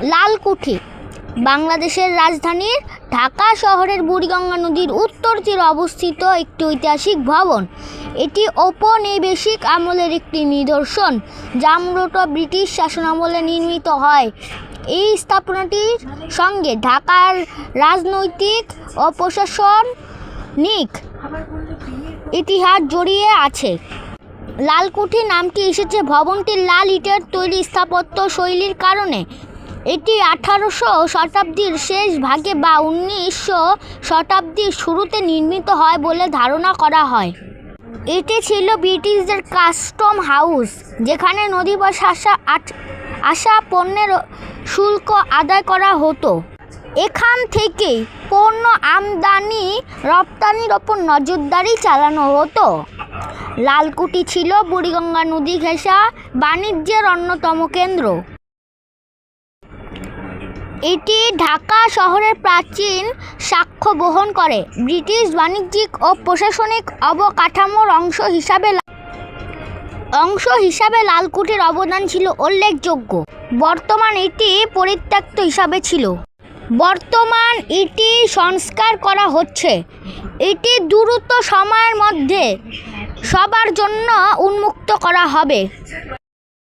লালকুঠি বাংলাদেশের রাজধানী ঢাকা শহরের বুড়িগঙ্গা নদীর উত্তর তীরে অবস্থিত একটি ঐতিহাসিক ভবন। এটি ঔপনিবেশিক আমলের একটি নিদর্শন, যা মূলত ব্রিটিশ শাসনামলে নির্মিত হয়। এই স্থাপনাটির সঙ্গে ঢাকার রাজনৈতিক ও প্রশাসনিক ইতিহাস জড়িয়ে আছে। লালকুঠি নামটি এসেছে ভবনটির লাল ইটের তৈরি স্থাপত্য শৈলীর কারণে। এটি 18শো শতাব্দীর শেষ ভাগে বা 19শো শতাব্দীর শুরুতে নির্মিত হয় বলে ধারণা করা হয়। এটি ছিল ব্রিটিশদের কাস্টম হাউস, যেখানে নদীপথে আসা পণ্যের শুল্ক আদায় করা হতো। এখান থেকেই পণ্য আমদানি রপ্তানির ওপর নজরদারি চালানো হতো। লালকুঠি ছিল বুড়িগঙ্গা নদী ঘেঁষা বাণিজ্যের অন্যতম কেন্দ্র। এটি ঢাকা শহরের প্রাচীন সাক্ষ্য বহন করে। ব্রিটিশ বাণিজ্যিক ও প্রশাসনিক অবকাঠামোর অংশ হিসাবে লালকুঠির অবদান ছিল উল্লেখযোগ্য। বর্তমান এটি পরিত্যক্ত হিসাবে ছিল। বর্তমান এটি সংস্কার করা হচ্ছে। এটি দ্রুত সময়ের মধ্যে সবার জন্য উন্মুক্ত করা হবে।